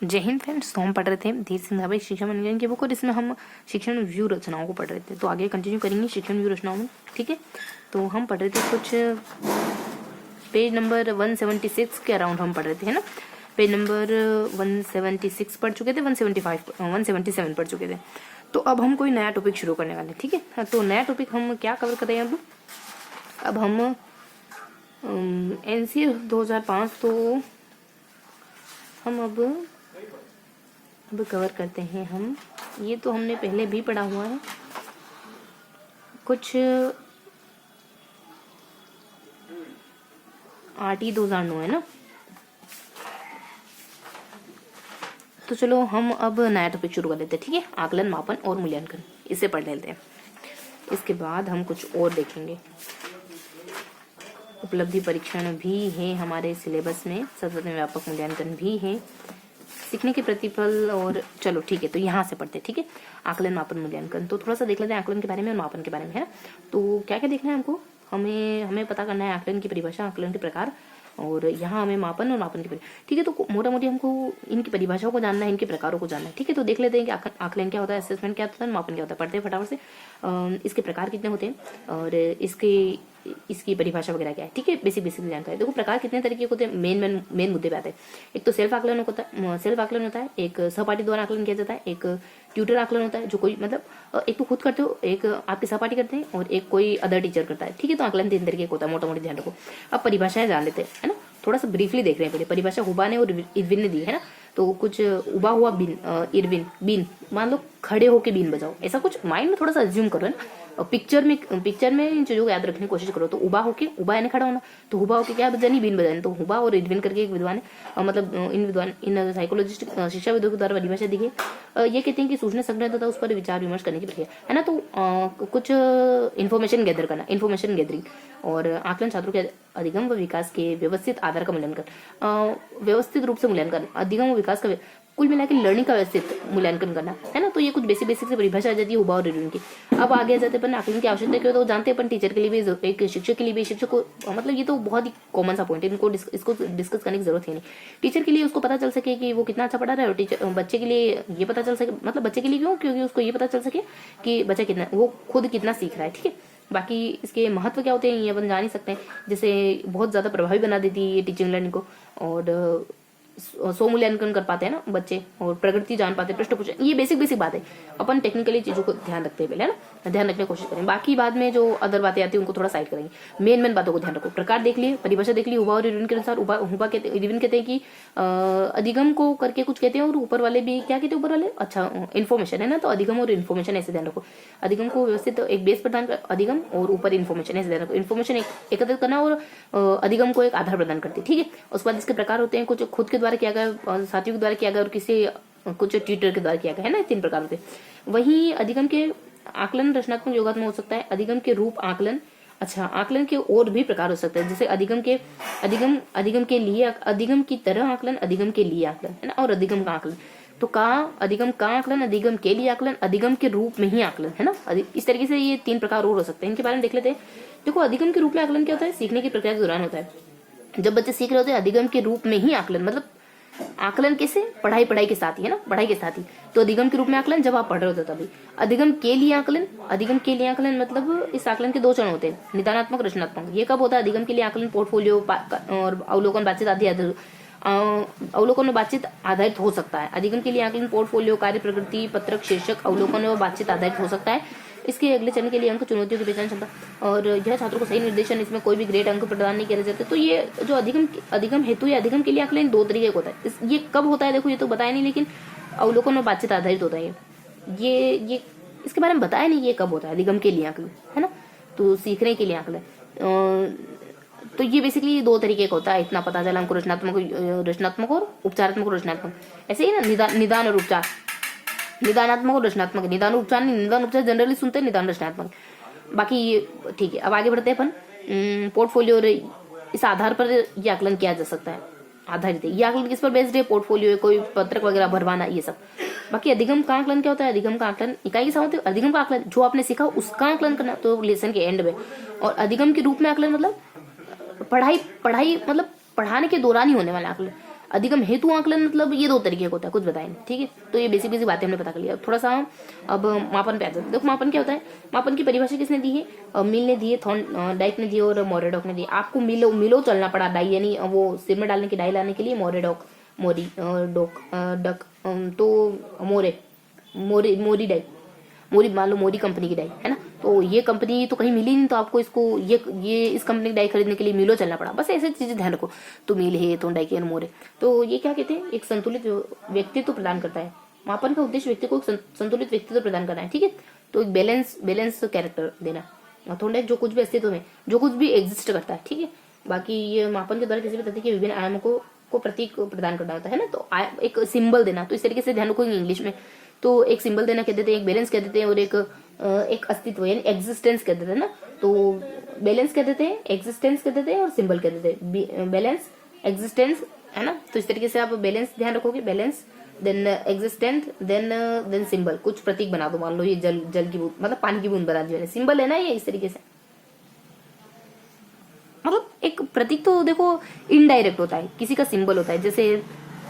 जय हिंद फ्रेंड्स। तो हम पढ़ रहे थे धीर सिंह धाबे शिक्षण विज्ञान की बुक और इसमें हम शिक्षण व्यू रचनाओं को पढ़ रहे थे। तो आगे कंटिन्यू करेंगे शिक्षण व्यू रचनाओं में, ठीक है। तो हम पढ़ रहे थे कुछ पेज नंबर 176 के अराउंड हम पढ़ रहे थे, है ना। पेज नंबर 176 पढ़ चुके थे, 177 पढ़ चुके थे। तो अब हम कोई नया टॉपिक शुरू करने वाले हैं, ठीक है। तो नया टॉपिक हम क्या कवर कर रहे हैं अब हम एनसीए 2005 तो हम अब कवर करते हैं। हम ये तो हमने पहले भी पढ़ा हुआ है, कुछ RT 2009 है ना। तो चलो हम अब नया टॉपिक शुरू कर लेते हैं, ठीक है। आकलन, मापन और मूल्यांकन, इसे पढ़ लेते हैं। इसके बाद हम कुछ और देखेंगे। उपलब्धि परीक्षण भी है हमारे सिलेबस में, सतत में व्यापक मूल्यांकन भी है, सीखने के प्रतिफल। और चलो ठीक है, तो यहाँ से पढ़ते हैं, ठीक है। आकलन, मापन, मूल्यांकन। तो थोड़ा सा देख लेते हैं आकलन के बारे में और मापन के बारे में, है ना। तो क्या क्या देखना है हमको, हमें पता करना है आकलन की परिभाषा, आकलन के प्रकार, और यहाँ हमें मापन और मापन की परिभाषा, ठीक है। तो मोटा मोटी हमको इनकी परिभाषाओं को जानना है, इनके प्रकारों को जानना है, ठीक है। तो देख लेते हैं कि आकलन क्या होता है, असेसमेंट क्या होता है, मापन क्या होता है। पढ़ते हैं फटाफट से। इसके प्रकार कितने होते हैं और इसकी परिभाषा वगैरह क्या है, ठीक है। बेसिक जानकारी। देखो प्रकार कितने तरीके के होते हैं, मेन मुद्दे पे आते हैं। एक तो सेल्फ आकलन होता है, एक सहपाठी द्वारा आकलन किया जाता है, एक ट्यूटर आकलन होता है, जो कोई मतलब एक तो खुद करते हो, एक आपके सहपाठी करते हैं, और एक कोई अदर टीचर करता है, ठीक है। तो आकलन 3 तरीके का होता है, मोटा मोटी ध्यान रखो। अब परिभाषाएं जान लेते हैं, है ना। थोड़ा सा ब्रीफली देख रहे हैं पहले। परिभाषा हुबा ने और इरविन ने दी है ना। तो कुछ उबा हुआ इरविन बीन, मान लो खड़े होके बीन बजाओ, ऐसा कुछ माइंड में थोड़ा सा अज्यूम करो, है ना। और पिक्चर में इन चीजों को याद रखने की कोशिश करो। तो उबा यानी खड़ा होना, तो हुबा होके क्या बजानी, बीन बजानी। तो हुबा और इरविन करके एक विद्वान है, मतलब इन साइकोलॉजिस्ट शिक्षाविदों के द्वारा परिभाषा दी गई। ये कहते हैं कि सूचना संग्रह तथा उस पर विचार विमर्श करने की प्रक्रिया, है ना। तो कुछ इन्फॉर्मेशन गैदर करना, इन्फॉर्मेशन गैदरिंग। और आकलन छात्रों के अधिगम व विकास के व्यवस्थित आधार का मूल्यांकन, व्यवस्थित रूप से मूल्यांकन, अधिगम व विकास का कुल मिला के लर्निंग का व्यवस्थित मूल्यांकन करना, है ना। तो ये कुछ बेसिक से परिभाषा आ जाती है हुबा और इरविन की। अब आगे आ जाते हैं अपन आकलन की आवश्यकता क्यों, तो जानते हैं अपन टीचर के लिए भी, एक शिक्षक के लिए भी। शिक्षक को मतलब ये तो बहुत ही कॉमन सा पॉइंट है, इसको डिस्कस करने की जरूरत है नहीं। टीचर के लिए उसको पता चल सके कि वो कितना अच्छा पढ़ा रहा है, और टीचर बच्चे के लिए ये पता चल सके, मतलब बच्चे के लिए क्यों, क्योंकि उसको ये पता चल सके कि बच्चा कितना, वो खुद कितना सीख रहा है, ठीक है। बाकी इसके महत्व क्या होते हैं ये अपन जान ही सकते हैं। जैसे बहुत ज्यादा प्रभावी बना देती है ये टीचिंग लर्निंग को, और स्वमूल्यांकन कर पाते हैं ना बच्चे, और प्रगति जान पाते हैं, प्रश्न पूछे। ये बेसिक बात है। अपन टेक्निकली चीजों को ध्यान रखते हैं पहले, है ना, ध्यान रखने की कोशिश करें। बाकी बाद में जो अदर बातें आती है उनको थोड़ा साइड करेंगे। मेन बातों को ध्यान रखो। प्रकार देख लिए, परिभाषा देख ली। हुबा और इरविन के अनुसार इरविन कहते हैं कि अधिगम को करके कुछ कहते हैं, और ऊपर वाले भी क्या कहते हैं, ऊपर वाले अच्छा इन्फॉर्मेशन, है ना। तो अधिगम और इन्फॉर्मेशन ऐसे ध्यान रखो। अधिगम को व्यवस्थित एक बेस प्रदान कर, अधिगम और ऊपर इन्फॉर्मेशन ऐसे ध्यान रखो। इन्फॉर्मेशन एकत्रित करना और अधिगम को एक आधार प्रदान करती है, ठीक है। उसके बाद इसके प्रकार होते हैं, कुछ खुद के द्वारा किया गया, साथियों के द्वारा किया गया, और किसी कुछ ट्यूटर के द्वारा किया गया, है ना। 3 प्रकार होते हैं। वही अधिगम के आकलन रचनात्मक योगात्मक हो सकता है। अधिगम के रूप आकलन, अच्छा आकलन के और भी प्रकार हो सकते हैं, जैसे अधिगम के लिए, अधिगम की तरह आकलन, अधिगम के लिए आकलन, है ना, और अधिगम का आकलन। तो अधिगम का आकलन, अधिगम के लिए आकलन, अधिगम के रूप में ही आकलन, है ना। इस तरीके से ये 3 प्रकार और हो सकते हैं। इनके बारे में देख लेते हैं। देखो अधिगम के रूप में आकलन क्या होता है, सीखने की प्रक्रिया के दौरान होता है। जब बच्चे सीख रहे होते हैं अधिगम के रूप में ही आकलन, मतलब आकलन कैसे, पढ़ाई के साथ ही, है ना, पढ़ाई के साथ ही। तो अधिगम के रूप में आकलन जब आप पढ़ रहे होते तभी। अधिगम के लिए आकलन मतलब इस आकलन के 2 चरण होते हैं, निदानात्मक, रचनात्मक। ये कब होता है अधिगम के लिए आकलन, पोर्टफोलियो और अवलोकन बातचीत आदि अवलोकन और बातचीत आधारित हो सकता है। अधिगम के लिए आकलन पोर्टफोलियो, कार्य प्रकृति, पत्रक, शीर्षक, अवलोकन और बातचीत आधारित हो सकता है। इसके अगले चरण के लिए अंक, चुनौतियों की पहचान क्षमता, और यह छात्रों को सही निर्देशन, इसमें कोई भी ग्रेड अंक प्रदान नहीं किया जाता। तो ये जो अधिगम हेतु या अधिगम के लिए आकलन 2 तरीके का होता है। ये कब होता है, देखो ये तो बताया नहीं, लेकिन अवलोकन और बातचीत आधारित होता है ये इसके बारे में बताया नहीं ये कब होता है अधिगम के लिए आकलन, है ना। तो सीखने के लिए आकलन, तो ये बेसिकली 2 तरीके का होता है। इतना पता चला हमको, रचनात्मक और उपचारात्मक और रचनात्मक। ऐसे ही ना निदान और उपचार, निदानात्मक और रचनात्मक। निदान उपचार जनरली सुनते हैं, निदान रचनात्मक। बाकी ये ठीक है। अब आगे बढ़ते हैं अपन। पोर्टफोलियो, इस आधार पर ये आकलन किया जा सकता है, आधारित है। ये आकलन किस पर बेस्ड है, पोर्टफोलियो, कोई पत्रक वगैरह भरवाना, ये सब। बाकी अधिगम का आकलन क्या होता है, अधिगम का आकलन इकाई के साथ होते है। अधिगम का आकलन जो आपने सीखा उसका आकलन करना, तो लेसन के एंड में। और अधिगम के रूप में आकलन मतलब पढ़ाई मतलब पढ़ाने के दौरान ही होने वाला आकलन। अधिगम हेतु आकलन मतलब ये दो तरीके का होता है, कुछ बताएं, ठीक है। तो ये बेसिक बेसिक बातें हमने पता कर लिया। थोड़ा सा अब मापन पे आते हैं। देखो मापन क्या होता है, मापन की परिभाषा किसने दी है, मिल ने दी है, थॉर्नडाइक ने दी है और मोरेडॉक ने दी है। आपको मिलो चलना पड़ा, डाई यानी वो सिर में डालने की डाई लाने के लिए मोरेडॉक मोरी डॉक डक तो मोरी डाई, मोरी मान लो मोरी कंपनी की डाई है ना, तो ये कंपनी तो कहीं मिली नहीं, तो आपको इसको ये इस कंपनी की डाई खरीदने के लिए मिलो चलना पड़ा। बस ऐसी चीजें ध्यान रखो। तो मिल है तो डाई के मोरे, तो ये क्या कहते हैं, एक संतुलित व्यक्तित्व प्रदान करता है। मापन का उद्देश्य व्यक्ति को संतुलित व्यक्तित्व प्रदान करना है, ठीक है। तो एक बैलेंस कैरेक्टर देना। थोड़ा जो कुछ भी अस्तित्व में जो कुछ भी एग्जिस्ट करता है, ठीक है। बाकी ये मापन के द्वारा किसी भी तथ्य के विभिन्न आयामों को प्रतीक प्रदान करना होता है ना, तो एक सिंबल देना। तो इस तरीके से ध्यान रखोगे इंग्लिश में, तो एक सिंबल देना कह देते हैं, एक बैलेंस कह देते हैं और एक अस्तित्व यानी एग्जिस्टेंस कह देते हैं ना। तो बैलेंस कह देते हैं, एग्जिस्टेंस कह देते हैं और सिंबल कह देते हैं। बैलेंस एग्जिस्टेंस है ना, तो इस तरीके से आप बैलेंस ध्यान रखोगे, balance then existence then symbol. कुछ प्रतीक बना दो, मान लो ये जल की बूंद मतलब पानी की बूंद बना दी, सिंबल है ना ये। इस तरीके से मतलब एक प्रतीक तो देखो इनडायरेक्ट होता है, किसी का सिंबल होता है। जैसे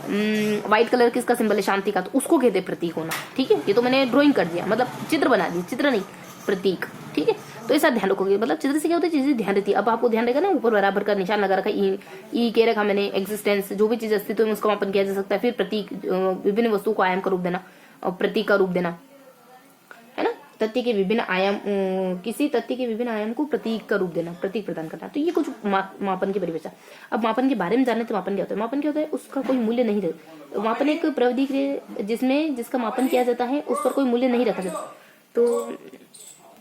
व्हाइट कलर किसका सिंबल है, शांति का, तो उसको कहते हैं प्रतीक होना, ठीक है। ये तो मैंने ड्राइंग कर दिया, मतलब चित्र बना दिया, चित्र नहीं प्रतीक, ठीक है। तो ऐसा ध्यान रखोगे, मतलब चित्र से क्या होता है, चीजें ध्यान रहती है। अब आपको ध्यान रहेगा ना, ऊपर बराबर का निशान लगा रखा, ई कह रखा मैंने, एग्जिस्टेंस, जो भी चीज अस्तित्व में उसका मापन किया जा सकता है। फिर प्रतीक, विभिन्न वस्तुओं को आयाम का रूप देना और प्रतीक का रूप देना, है ना। तथ्य के विभिन्न आयाम, किसी तथ्य के विभिन्न आयाम को प्रतीक का रूप देना, प्रतीक प्रदान करना। तो ये कुछ मापन की परिभाषा। अब मापन के बारे में जानने, तो मापन क्या होता है, मापन क्या होता है, उसका कोई मूल्य नहीं रहता। मापन एक प्रविधि जिसका मापन किया जाता है, उस पर कोई मूल्य नहीं रखा जाता। तो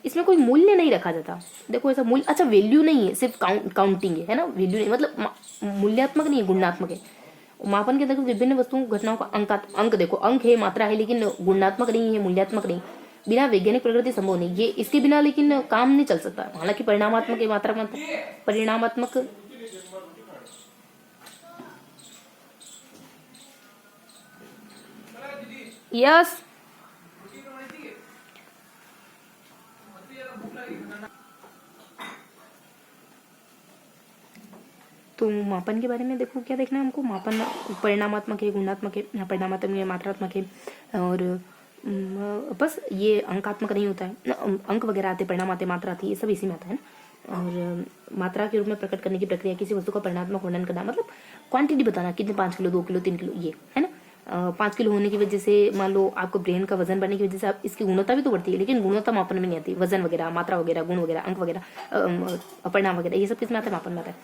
इसमें कोई मूल्य नहीं रखा जाता। देखो ऐसा मूल्य, अच्छा वैल्यू नहीं है, सिर्फ काउंटिंग है ना, वैल्यू नहीं, मतलब मूल्यात्मक नहीं है, गुणात्मक है। मापन के अंतर्गत विभिन्न वस्तुओं घटनाओं का अंक देखो, अंक है, मात्रा है, लेकिन गुणात्मक नहीं है, मूल्यात्मक नहीं। बिना वैज्ञानिक प्रकृति संभव नहीं, ये इसके बिना लेकिन काम नहीं चल सकता। हालांकि परिणामात्मक है, मात्रात्मक, परिणामात्मक यस। तो मापन के बारे में देखो क्या देखना है हमको, मापन परिणामात्मक है, गुणात्मक है, परिणामात्मक है, मात्रात्मक है, और बस ये अंकात्मक नहीं होता है। अंक वगैरह आते, परिणाम आते, मात्रा आती है, ये सब इसी में आता है ना। और मात्रा के रूप में प्रकट करने की प्रक्रिया, किसी वस्तु का परिणात्मक वर्णन करना, मतलब क्वांटिटी बताना, कितने 5 किलो 2 किलो 3 किलो, ये है ना। 5 किलो होने की वजह से मान लो आपको ब्रेन का वजन बढ़ने की वजह से आप इसकी गुणवत्ता भी तो बढ़ती है, लेकिन गुणवत्ता मापन में नहीं आती। वजन वगैरह, मात्रा वगैरह, गुण वगैरह, अंक वगैरह, परिणाम वगैरह, ये सब किसमें आता है, मापन में आता है।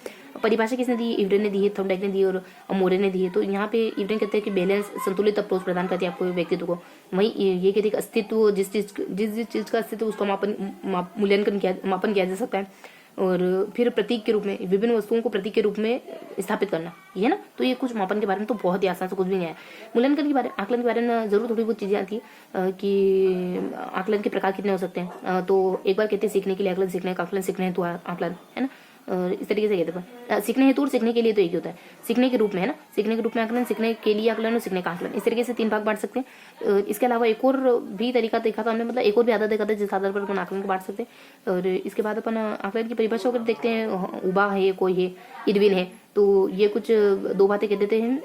परिभाषा किसने दी, इवरेन ने दी है, थॉर्नडाइक ने दी और मोरे ने दी है। तो यहाँ पे इवरेन कहते हैं कि बैलेंस, संतुलित अप्रोच प्रदान करती है आपको व्यक्तित्व को। वही ये कहते हैं अस्तित्व, जिस चीज का अस्तित्व उसका मापन किया जा सकता है। और फिर प्रतीक के रूप में, विभिन्न वस्तुओं को प्रतीक के रूप में स्थापित करना, ये है ना। तो ये कुछ मापन के बारे में तो बहुत ही आसान से कुछ भी नहीं है। मूल्यांकन के बारे, आकलन के बारे में जरूर थोड़ी बहुत चीजें आती है कि आकलन के प्रकार कितने हो सकते हैं। तो एक बार कहते हैं सीखने के लिए आकलन, सीखने का आकलन, सीखने हेतु आकलन, है ना। इस तरीके से कहते हैं सीखने हेतु और सीखने के लिए, तो एक ही होता है, सीखने के रूप में, है ना। सीखने के रूप में आकलन, सीखने के लिए आकलन और सीखने का आकलन, इस तरीके से 3 भाग बांट सकते हैं। इसके अलावा एक और भी तरीका देखा था हमने, मतलब एक और भी आधार देखा था जिस आधार पर अपन आकलन को बांट सकते हैं। और इसके बाद अपन आकलन की परिभाषा वगैरह देखते हैं, उबा है, कोई है, इरविन है। तो ये कुछ दो बातें कह देते हैं,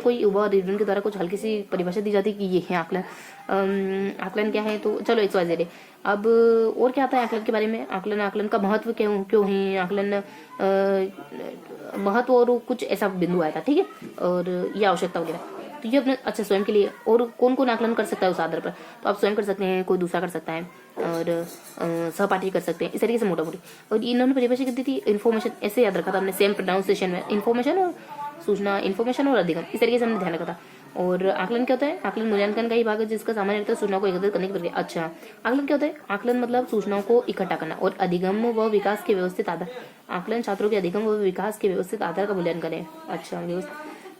कोई उबा और इरविन के द्वारा कुछ हल्की सी परिभाषा दी जाती है कि ये है आकलन। आकलन क्या है, तो चलो XYZ है। अब और क्या आता है आकलन के बारे में, आकलन का महत्व क्यों है, आकलन महत्व और कुछ ऐसा बिंदु आया था, ठीक है। और ये आवश्यकता वगैरह, तो ये अपने अच्छा स्वयं के लिए। और कौन कौन आकलन कर सकता है उस आधार पर, तो आप स्वयं कर सकते हैं, कोई दूसरा कर सकता है, और सहपाठी कर सकते हैं, इस तरीके से मोटा मोटी। और इन्होंने परिभाषा की थी इन्फॉर्मेशन, ऐसे याद रखा था हमने, सेम प्रोनाउंसिएशन में, इन्फॉर्मेशन और सूचना, इन्फॉर्मेशन और अधिगम, इस तरीके से हमने ध्यान रखा था। और आकलन क्या होता है, आकलन मूल्यांकन का ही भाग है जिसका सामान्य अर्थ है सूचनाओं को एकत्रित करने की प्रक्रिया। अच्छा, आकलन क्या होता है, आकलन मतलब सूचनाओं को इकट्ठा करना, और अधिगम व विकास के व्यवस्थित आधार, आकलन छात्रों के अधिगम व विकास के व्यवस्थित आधार का मूल्यांकन है। अच्छा,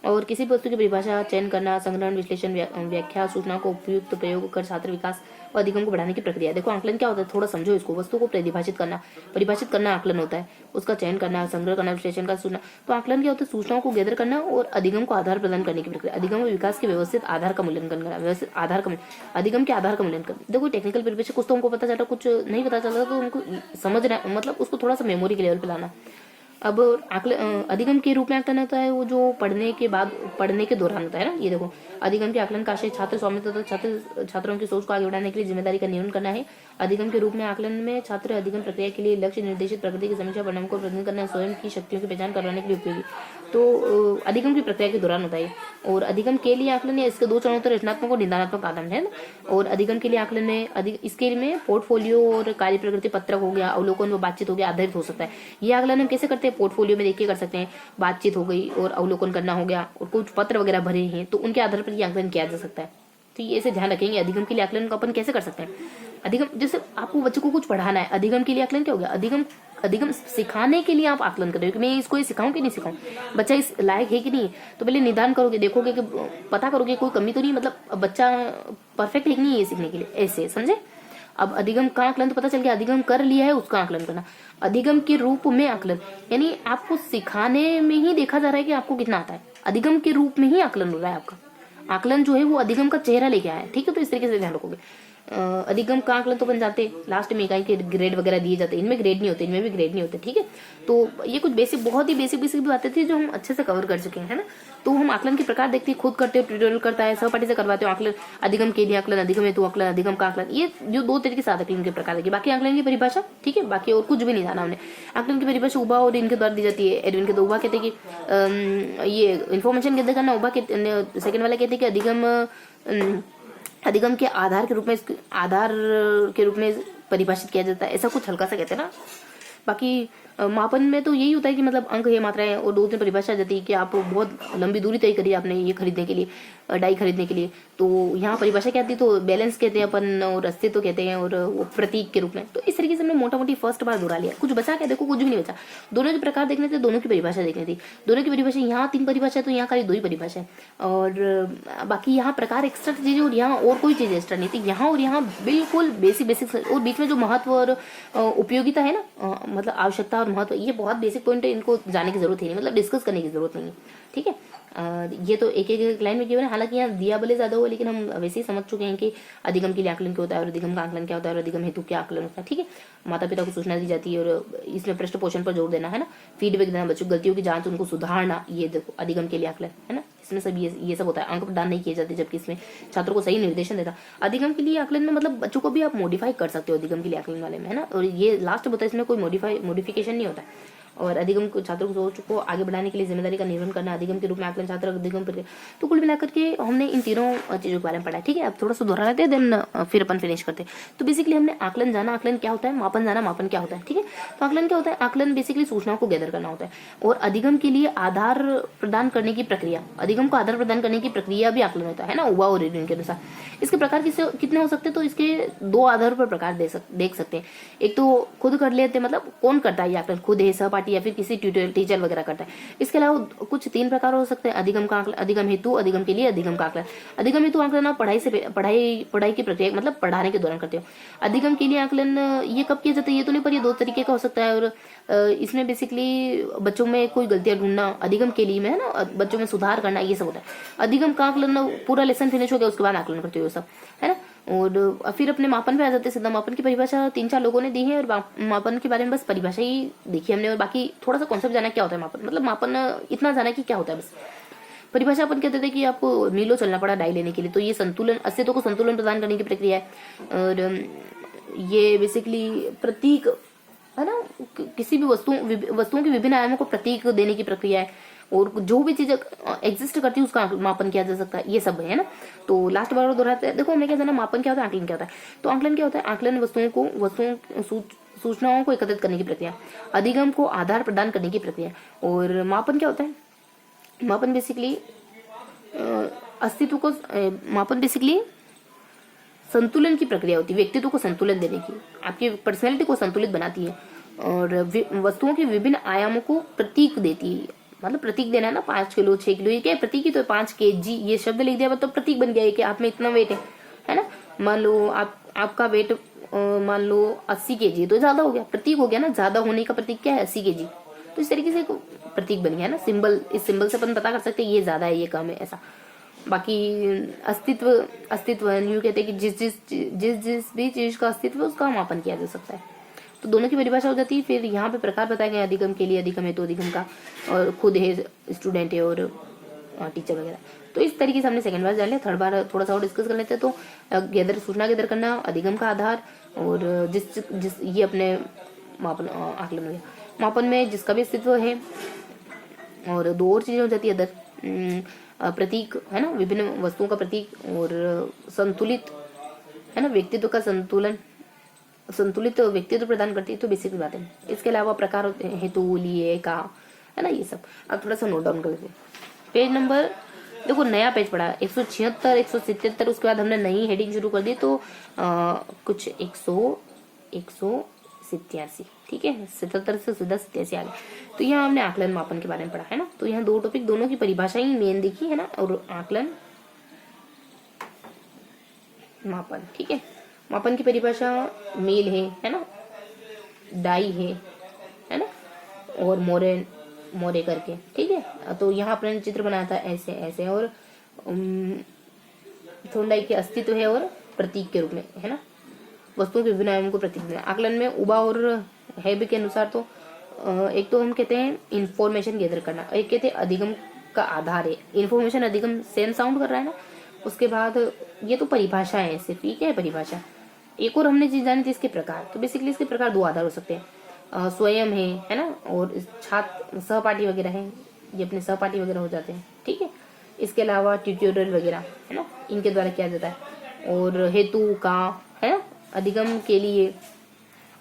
और किसी भी वस्तु की परिभाषा, चयन करना, संग्रहण, विश्लेषण, व्याख्या, सूचनाओं को उपयुक्त प्रयोग कर छात्र विकास और अधिगम को बढ़ाने की प्रक्रिया। देखो आकलन क्या होता है, थोड़ा समझो इसको। वस्तु को परिभाषित करना आकलन होता है, उसका चयन करना, संग्रह करना, विश्लेषण का सूचना। तो आकलन क्या होता है, सूचनाओं को गैदर करना और अधिगम को आधार प्रदान करने की प्रक्रिया। अधिगम और विकास के व्यवस्थित आधार का मूल्यांकन करना, व्यवस्थित आधार का, अधिगम के आधार का मूल्यांकन। देखो टेक्निकल परिभाषा कुछ तो हमको पता चला, कुछ नहीं पता चला, तो उनको समझना, मतलब उसको थोड़ा सा मेमोरी के लेवल पे लाना। अब अधिगम के रूप में आकलन होता है वो जो पढ़ने के बाद, पढ़ने के दौरान होता है ना। ये देखो, अधिगम के आकलन का आशय छात्र स्वामित्व तथा छात्रों की सोच को आगे बढ़ाने के लिए जिम्मेदारी का नियमन करना है। अधिगम के रूप में आकलन में छात्र अधिगम प्रक्रिया के लिए लक्ष्य निर्देशित प्रगति की समीक्षा, परिणाम को प्रदर्शन करना, स्वयं की शक्तियों की पहचान करवाने के लिए उपयोगी। तो अधिगम की प्रक्रिया के दौरान होता है। और अधिगम के लिए आकलन या इसके दो चरणों तो रचनात्मक और निदानात्मक आकलन है ना। और अधिगम के लिए आकलन में इसके में पोर्टफोलियो और कार्य प्रगति पत्रक हो गया, अवलोकन व बातचीत हो गया, आधारित हो सकता है। ये आकलन हम कैसे करते हैं, पोर्टफोलियो में देखिए कर सकते हैं, बातचीत हो गई और अवलोकन करना हो गया, और कुछ पत्र वगैरह भरे हैं तो उनके आधार पर ये आकलन किया जा सकता है। तो ये ऐसे ध्यान रखेंगे अधिगम के लिए आकलन को अपन कैसे कर सकते हैं। अधिगम, जैसे आपको बच्चों को कुछ पढ़ाना है, अधिगम के लिए आकलन क्या हो गया, अधिगम सिखाने के लिए आप आकलन कर रहे हो कि मैं इसको ये सिखाऊं कि नहीं सिखाऊं, बच्चा इस लायक है कि नहीं। तो पहले निदान करोगे, देखोगे कि पता करोगे कोई कमी तो नहीं, मतलब बच्चा परफेक्ट है कि नहीं ये सीखने के लिए, ऐसे समझे। अब अधिगम का आकलन तो पता चल गया, अधिगम कर लिया है उसका आकलन करना। अधिगम के रूप में आकलन, यानी आपको सिखाने में ही देखा जा रहा है कि आपको कितना आता है, अधिगम के रूप में ही आकलन हो रहा है आपका। आकलन जो है वो अधिगम का चेहरा लेके आया है, ठीक है। तो इस तरीके से ध्यान रखोगे। अधिगम का आकलन तो बन जाते हैं लास्ट में इकाई के ग्रेड वगैरह दिए जाते हैं, इनमें ग्रेड नहीं होते, इनमें भी ग्रेड नहीं होते, ठीक है। तो ये कुछ बेसिक, बहुत ही बेसिक भी बातें थी जो हम अच्छे से कवर कर चुके हैं, है ना। तो हम आकलन के प्रकार देखते हैं, खुद करते हो, ट्यूटोरियल करता है, सहपाठी से करवाते हो आकलन, अधिगम के लिए आकलन, अधिगम हेतु आकलन, अधिगम का आकलन, ये जो दो तरीके से आकलन के प्रकार है। बाकी आकलन की परिभाषा, ठीक है, बाकी और कुछ भी नहीं जाना हमने। आकलन की परिभाषा उबा और इनके द्वारा दी जाती है। एडविन के तो उबा कहते हैं कि ये इन्फॉर्मेशन कहते करना, उबा के सेकंड वाला कहते हैं कि अधिगम के आधार के रूप में परिभाषित किया जाता है, ऐसा कुछ हल्का सा कहते हैं ना। बाकी मापन में तो यही होता है कि मतलब अंक है, मात्राएं, और दो तीन परिभाषा जाती है कि आप बहुत लंबी दूरी तय करी आपने ये खरीदने के लिए, डाई खरीदने के लिए, तो यहाँ परिभाषा क्या आती है, तो बैलेंस कहते हैं अपन, और अस्तित्व कहते हैं, और वो प्रतीक के रूप में। तो इस तरीके से हमने मोटा मोटी फर्स्ट बार दोहरा लिया। कुछ बचा क्या, देखो कुछ भी नहीं बचा। दोनों के प्रकार देखने थे, दोनों की परिभाषा देखनी थी। दोनों की परिभाषा, यहाँ 3 परिभाषा है तो यहाँ खाली 2 ही परिभाषा है, और बाकी यहाँ प्रकार एक्स्ट्रा चीजें, और यहाँ और कोई चीज एक्स्ट्रा नहीं थी। यहाँ और यहाँ बिल्कुल बेसिक, और बीच में जो महत्व और उपयोगिता है ना, मतलब आवश्यकता और महत्व, ये बहुत बेसिक पॉइंट है, इनको जाने की जरूरत ही नहीं, मतलब डिस्कस करने की जरूरत नहीं है, ठीक है। ये तो एक लाइन में गिवन है, हालांकि यहाँ दिया भले ज्यादा हुआ, लेकिन हम वैसे ही समझ चुके हैं कि अधिगम के लिए आकलन क्या होता है, और अधिगम का आकलन क्या होता है, और अधिगम हेतु क्या आकलन होता है, ठीक है। माता पिता को सूचना दी जाती है, और इसमें पृष्ठ पोषण पर जोर देना, है ना, फीडबैक देना, बच्चों की गलतियों की जांच, उनको सुधारना, ये देखो अधिगम के लिए आकलन, है ना। इसमें सब ये सब होता है। अंक प्रदान नहीं किए जाते, जबकि इसमें छात्रों को सही निर्देशन देता। अधिगम के लिए आकलन में मतलब बच्चों को भी आप मॉडिफाई कर सकते हो अधिगम के लिए आकलन वाले में, है ना। और ये लास्ट होता है, इसमें कोई मॉडिफिकेशन नहीं होता है। और अधिगम को छात्रों की सोच को आगे बढ़ाने के लिए जिम्मेदारी का निर्वहन करना, अधिगम के रूप में आकलन, छात्र अधिगम पर। तो कुल मिलाकर के हमने इन तीनों चीजों के बारे में पढ़ा है, ठीक है। अब थोड़ा सा दोहरा लेते हैं, देन फिर अपन फिनिश करते हैं। तो बेसिकली हमने आकलन जाना, आकलन क्या होता है, मापन जाना, मापन क्या होता है, ठीक है। तो आकलन क्या होता है, आकलन बेसिकली सूचनाओं को गैदर करना होता है। और अधिगम के लिए आधार प्रदान करने की प्रक्रिया, अधिगम को आधार प्रदान करने की प्रक्रिया भी आकलन होता है ना, उबा और एडविन के अनुसार। इसके प्रकार कितने हो सकते हैं, तो इसके 2 आधार पर प्रकार देख सकते हैं। एक तो खुद कर लेते हैं, मतलब कौन करता है ये आकलन, खुद है, सहपाठी, या फिर किसी टीचर वगैरह करता है। इसके अलावा कुछ 3 प्रकार हो सकते हैं अधिगम का आकलन, अधिगम हेतु, अधिगम के लिए अधिगम का आकलन। अधिगम हेतु आकलन आप पढ़ाई की प्रक्रिया, मतलब पढ़ाने के दौरान करते हो। अधिगम के लिए आकलन ये कब किया जाता है ये तो नहीं, पर ये 2 तरीके का हो सकता है। और इसमें बेसिकली बच्चों में कोई गलतियां ढूंढना, अधिगम के लिए में, है ना, बच्चों में सुधार करना, ये सब होता है। अधिगम का आकलन पूरा लेसन फिनिश हो गया उसके बाद आकलन करते हो सब, है ना। और फिर अपने मापन पे आ जाते हैं सीधा। मापन की परिभाषा 3-4 लोगों ने दी है, और मापन के बारे में बस परिभाषा ही देखी हमने, और बाकी थोड़ा सा कॉन्सेप्ट जाना क्या होता है मापन, मतलब मापन इतना जाना कि क्या होता है बस। परिभाषा अपन कहते थे कि आपको मीलों चलना पड़ा डाई लेने के लिए, तो ये संतुलन, अस्तित्व को संतुलन प्रदान करने की प्रक्रिया है। और ये बेसिकली प्रतीक, है ना, किसी भी वस्तुओं के विभिन्न आयामों को प्रतीक देने की प्रक्रिया है। और जो भी चीज एग्जिस्ट करती है उसका मापन किया जा सकता है, ये सब है ना। तो लास्ट बार दोहराते हैं, देखो हमने क्या जाना, मापन क्या होता है, आकलन क्या होता है। तो आकलन क्या होता है, आकलन सूचनाओं को एकत्रित करने की प्रक्रिया, अधिगम को आधार प्रदान करने की प्रक्रिया। और मापन क्या होता है, मापन बेसिकली अस्तित्व को, मापन बेसिकली संतुलन की प्रक्रिया होती है, व्यक्तित्व को संतुलन देने की, आपकी पर्सनैलिटी को संतुलित बनाती है, और वस्तुओं के विभिन्न आयामों को प्रतीक देती है। मतलब प्रतीक देना है ना, 5 किलो 6 किलो, ये क्या है, प्रतीक ही तो है। 5 kg ये शब्द लिख दिया तो प्रतीक बन गया है कि आप में इतना वेट है ना। मान लो आपका वेट मान लो 80 kg, तो ज्यादा हो गया, प्रतीक हो गया ना, ज्यादा होने का प्रतीक क्या है, 80 kg। तो इस तरीके से प्रतीक बन गया ना, सिंबल। इस सिंबल से अपन पता कर सकते हैं ये ज्यादा है, ये कम है, ऐसा। बाकी अस्तित्व यूं कहते हैं कि जिस भी चीज का अस्तित्व है उसका मापन किया जा सकता है। तो दोनों की परिभाषा हो जाती है। फिर यहाँ पे प्रकार बताए गए अधिगम के लिए, अधिगम है तो अधिगम का, और खुद है स्टूडेंट है और टीचर वगैरह। तो इस तरीके से हमने सेकंड बार जान लिया। थर्ड बार थोड़ा सा और डिस्कस कर लेते हैं। तो गैदर, सूचना गैदर करना, अधिगम का आधार, और जिस ये अपने मापन आकलन हो गया। मापन में जिसका भी अस्तित्व है, और दो और चीजें हो जाती है अदर, प्रतीक है ना, विभिन्न वस्तुओं का प्रतीक, और संतुलित है ना, व्यक्तित्व का संतुलित व्यक्तित्व प्रदान करती है। तो बेसिक बात है। इसके अलावा प्रकार होते हैं हेतु, लिए, का, है ना, ये सब। अब थोड़ा सा नोट डाउन कर लेते हैं। पेज नंबर, देखो नया पेज पड़ा 176, 177। उसके बाद हमने नई हेडिंग शुरू कर दी, तो कुछ 187, ठीक है, 77 से सीधा 87 आ गया। तो यहाँ हमने आकलन मापन के बारे में पढ़ा है ना। तो यहाँ दो टॉपिक, दोनों की परिभाषा ही मेन देखी है ना, और आकलन मापन, ठीक है। मापन की परिभाषा मील है ना, डाई है ना, और मोरे करके, ठीक है। तो यहाँ अपने चित्र बनाया था ऐसे ऐसे, और थोर्नडाइक के अस्तित्व है और प्रतीक के रूप में, है ना, वस्तुओं के विभिन्न आयामों को प्रतीक देना। आकलन में उबा और हैब के अनुसार तो एक तो हम कहते हैं इंफॉर्मेशन गैदर करना, एक कहते हैं अधिगम का आधार है। इंफॉर्मेशन अधिगम सेम साउंड कर रहा है ना। उसके बाद ये तो परिभाषा है सिर्फ, ठीक है, परिभाषा। एक और हमने चीज जानी थी इसके प्रकार। तो बेसिकली इसके प्रकार दो आधार हो सकते हैं, स्वयं है ना, और छात्र सहपाठी वगैरह है, ये अपने सहपाठी वगैरह हो जाते हैं, ठीक है। इसके अलावा ट्यूटोरियल वगैरह है ना, इनके द्वारा किया जाता है। और हेतु का है ना, अधिगम के लिए,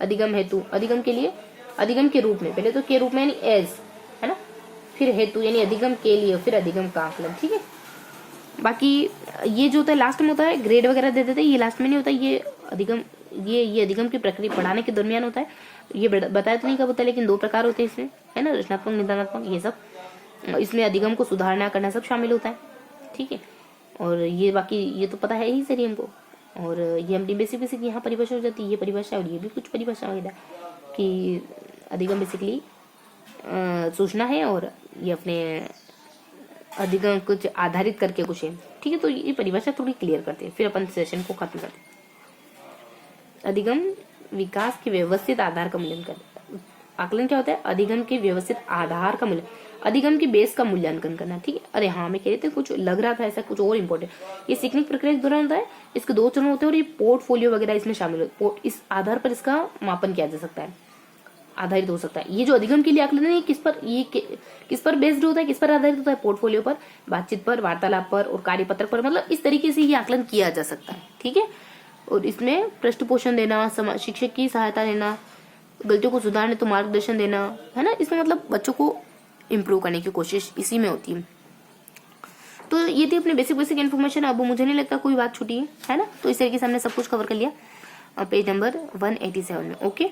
अधिगम हेतु, अधिगम के लिए, अधिगम के रूप में, पहले तो के रूप में यानी एज, है ना, फिर हेतु यानी अधिगम के लिए, फिर अधिगम का आकलन, ठीक है। बाकी ये जो होता है लास्ट में होता है, ग्रेड वगैरह दे देते हैं, ये लास्ट में नहीं होता। ये अधिगम, ये अधिगम की प्रक्रिया पढ़ाने के दरमियान होता है। ये बताया तो नहीं कब होता है, लेकिन दो प्रकार होते हैं इसमें, है ना, रचनात्मक, निदानात्मक, ये सब। इसमें अधिगम को सुधारना करना सब शामिल होता है, ठीक है। और ये बाकी ये तो पता है ही सही हमको। और ये हम बेसिक यहाँ परिभाषा हो जाती है, ये परिभाषा, और ये भी कुछ परिभाषा वगैरह कि अधिगम बेसिकली सूचना है, और ये अपने अधिगम कुछ आधारित करके कुछ है, ठीक है। तो ये परिभाषा थोड़ी क्लियर करते हैं, फिर अपन सेशन को खत्म करते हैं। अधिगम विकास के व्यवस्थित आधार का मूल्यांकन। आकलन क्या होता है? अधिगम के व्यवस्थित आधार का मूल्य, अधिगम की बेस का मूल्यांकन करना, ठीक है। अरे हाँ, मैं कह रही थी कुछ लग रहा था ऐसा, कुछ और इम्पोर्टेंट। ये सीखने की प्रक्रिया के दौरान होता है, इसके दो चरण होते हैं, और ये पोर्टफोलियो वगैरह इसमें शामिल होते हैं। इस आधार पर इसका मापन किया जा सकता है, आधारित हो सकता है। ये जो अधिगम के लिए आकलन है, किस पर बेस्ड होता है, किस पर आधारित होता है? पोर्टफोलियो पर, बातचीत पर, वार्तालाप पर, और कार्यपत्रक पर। मतलब इस तरीके से ये आकलन किया जा सकता है, ठीक है। और इसमें पृष्ठपोषण देना, शिक्षक की सहायता लेना, गलतियों को सुधारने तो मार्गदर्शन देना, है ना। इसमें मतलब बच्चों को इम्प्रूव करने की कोशिश इसी में होती है। तो ये थी अपनी बेसिक इन्फॉर्मेशन। अब मुझे नहीं लगता कोई बात छूटी है ना। तो इस तरीके से हमने सब कुछ कवर कर लिया पेज नंबर 187 में। ओके।